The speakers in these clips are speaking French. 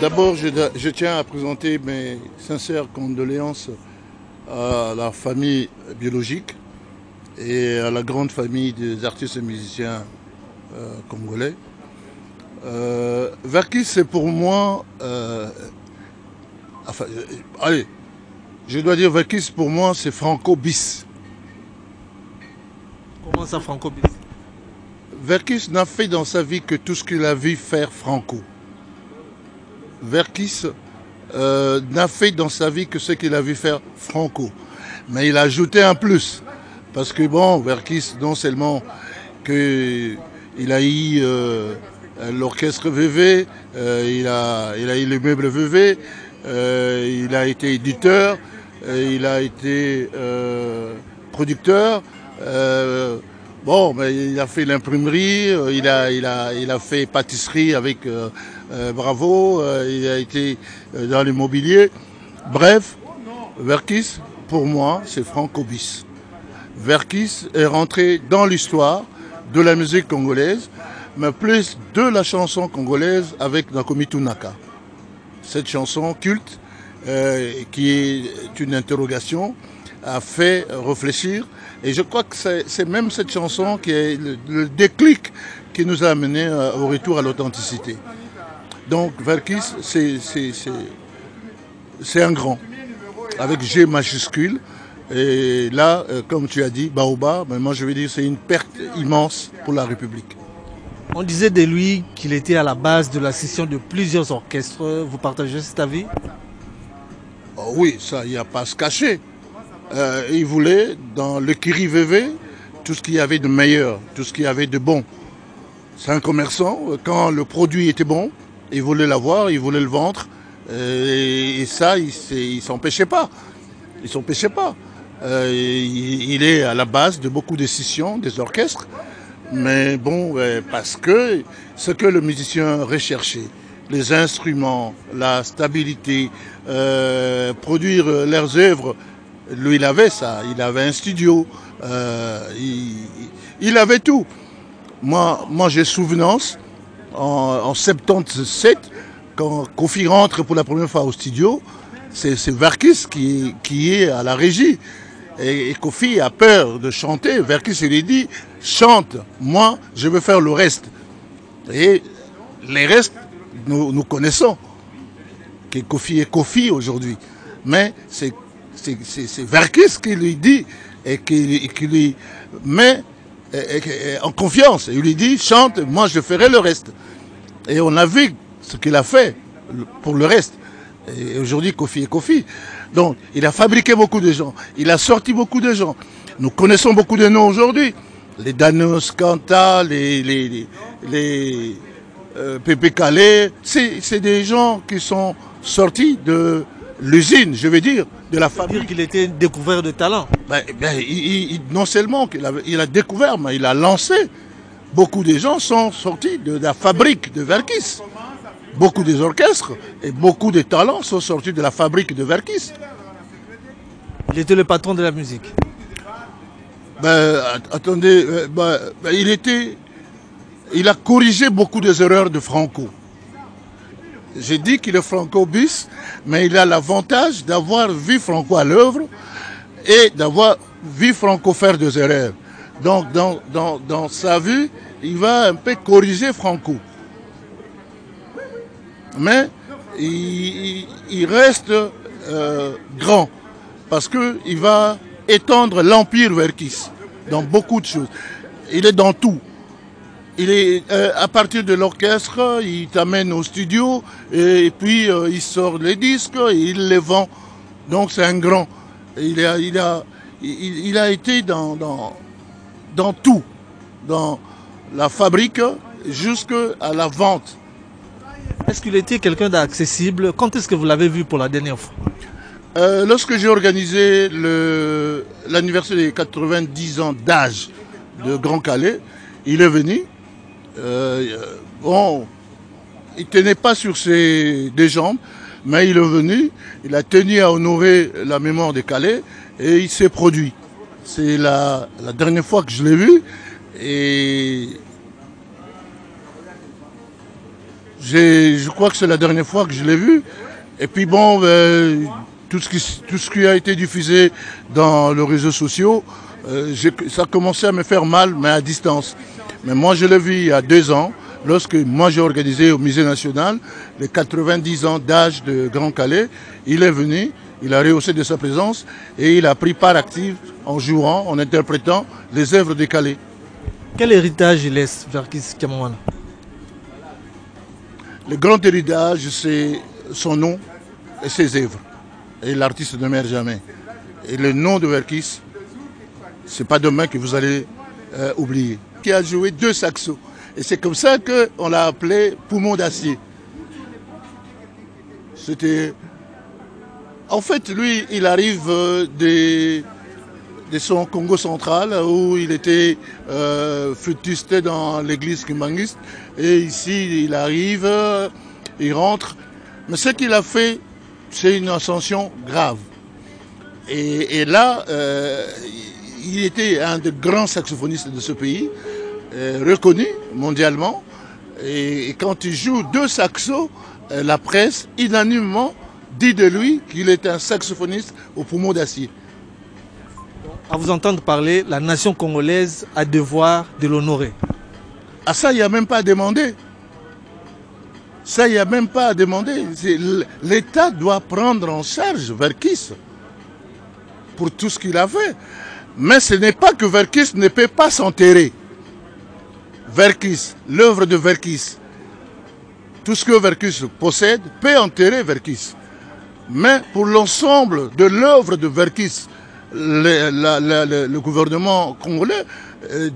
D'abord, je tiens à présenter mes sincères condoléances à la famille biologique et à la grande famille des artistes et musiciens congolais. Verkis, c'est pour moi... allez, je dois dire Verkis, pour moi, c'est Franco bis. Comment ça, Franco bis? Verkis n'a fait dans sa vie que tout ce qu'il a vu faire Franco. Verkis n'a fait dans sa vie que ce qu'il a vu faire Franco. Mais il a ajouté un plus. Parce que bon, Verkis, non seulement qu'il a eu l'orchestre VV, il a eu le meuble VV, il a été éditeur, il a été producteur. Bon, mais il a fait l'imprimerie, il a fait pâtisserie avec Bravo, il a été dans l'immobilier. Bref, Verkis, pour moi, c'est Franco bis. Verkis est rentré dans l'histoire de la musique congolaise, mais plus de la chanson congolaise avec Nakomi Tunaka. Cette chanson culte, qui est une interrogation, a fait réfléchir. Et je crois que c'est même cette chanson qui est le déclic qui nous a amené au retour à l'authenticité. Donc Verkis, c'est un grand, avec G majuscule. Et là, comme tu as dit, Baobab, mais moi je veux dire c'est une perte immense pour la République. On disait de lui qu'il était à la base de la scission de plusieurs orchestres. Vous partagez cet avis? Oh oui, ça, il n'y a pas à se cacher. Il voulait, dans le Kiri VV, tout ce qu'il y avait de meilleur, tout ce qu'il y avait de bon. C'est un commerçant, quand le produit était bon, il voulait l'avoir, il voulait le vendre. Et ça, il ne s'empêchait pas. Il s'empêchait pas. Il est à la base de beaucoup de scissions des orchestres. Mais bon, parce que ce que le musicien recherchait, les instruments, la stabilité, produire leurs œuvres, lui il avait ça, il avait un studio, il avait tout. Moi j'ai souvenance, en 77, quand Kofi rentre pour la première fois au studio, c'est Verkis qui est à la régie. Et Kofi a peur de chanter. Verkis lui dit, chante, moi je veux faire le reste. Et les restes, nous connaissons. Que Kofi est Kofi aujourd'hui. Mais c'est Verkis qui lui dit et qui lui met en confiance. Il lui dit, chante, moi je ferai le reste. Et on a vu ce qu'il a fait pour le reste. Et aujourd'hui, Kofi est Kofi. Donc, il a fabriqué beaucoup de gens. Il a sorti beaucoup de gens. Nous connaissons beaucoup de noms aujourd'hui. Les Danos, Kanta, les Pépé Calais. C'est des gens qui sont sortis de l'usine, je veux dire, de la fabrique. Dire qu'il était découvert de talent. Non seulement il a découvert, mais il a lancé. Beaucoup de gens sont sortis de la fabrique de Verkis. Beaucoup des orchestres et beaucoup de talents sont sortis de la fabrique de Verkis. Il était le patron de la musique. Attendez, il a corrigé beaucoup des erreurs de Franco. J'ai dit qu'il est Franco bis, mais il a l'avantage d'avoir vu Franco à l'œuvre et d'avoir vu Franco faire des erreurs. Donc dans sa vue, il va un peu corriger Franco. Mais il reste grand parce qu'il va étendre l'empire Verkis dans beaucoup de choses. Il est dans tout. Il est à partir de l'orchestre, il t'amène au studio et puis il sort les disques et il les vend. Donc c'est un grand. Il a été dans tout, dans la fabrique jusqu'à la vente. Est-ce qu'il était quelqu'un d'accessible? Quand est-ce que vous l'avez vu pour la dernière fois? Lorsque j'ai organisé l'anniversaire des 90 ans d'âge de Grand Calais, il est venu. Bon, il ne tenait pas sur ses deux jambes, mais il est venu. Il a tenu à honorer la mémoire de Calais et il s'est produit. C'est la dernière fois que je l'ai vu. Et Je crois que c'est la dernière fois que je l'ai vu. Et puis bon, tout ce qui a été diffusé dans les réseaux sociaux, ça a commencé à me faire mal, mais à distance. Mais moi, je l'ai vu il y a 2 ans, lorsque moi j'ai organisé au Musée national les 90 ans d'âge de Grand Calais. Il est venu, il a rehaussé de sa présence et il a pris part active en jouant, en interprétant les œuvres de Calais. Quel héritage il laisse, Verckys Kiamouane? Le grand héritage, c'est son nom et ses œuvres. Et l'artiste ne meurt jamais. Et le nom de Verckys, c'est pas demain que vous allez oublier. Qui a joué 2 saxos. Et c'est comme ça qu'on l'a appelé poumon d'acier. C'était... En fait, lui, il arrive de son Congo central, où il était flûtiste dans l'église kimbangiste. Et ici, il arrive, il rentre. Mais ce qu'il a fait, c'est une ascension grave. Et là, il était un des grands saxophonistes de ce pays, reconnu mondialement. Et quand il joue 2 saxos, la presse, unanimement, dit de lui qu'il est un saxophoniste au poumon d'acier. À vous entendre parler, la nation congolaise a devoir de l'honorer. Ah ça, il n'y a même pas à demander. Ça, il n'y a même pas à demander. L'État doit prendre en charge Verckys pour tout ce qu'il a fait. Mais ce n'est pas que Verckys ne peut pas s'enterrer. Verckys, l'œuvre de Verckys, tout ce que Verckys possède peut enterrer Verckys. Mais pour l'ensemble de l'œuvre de Verckys, le gouvernement congolais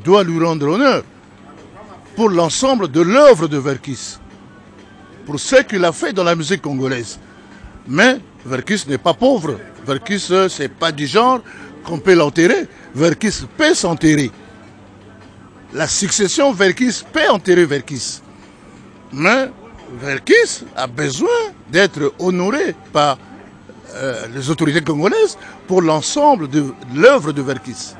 doit lui rendre honneur. Pour l'ensemble de l'œuvre de Verckys, pour ce qu'il a fait dans la musique congolaise. Mais Verckys n'est pas pauvre. Verckys, ce n'est pas du genre qu'on peut l'enterrer. Verckys peut s'enterrer. La succession Verckys peut enterrer Verckys. Mais Verckys a besoin d'être honoré par les autorités congolaises pour l'ensemble de l'œuvre de Verckys.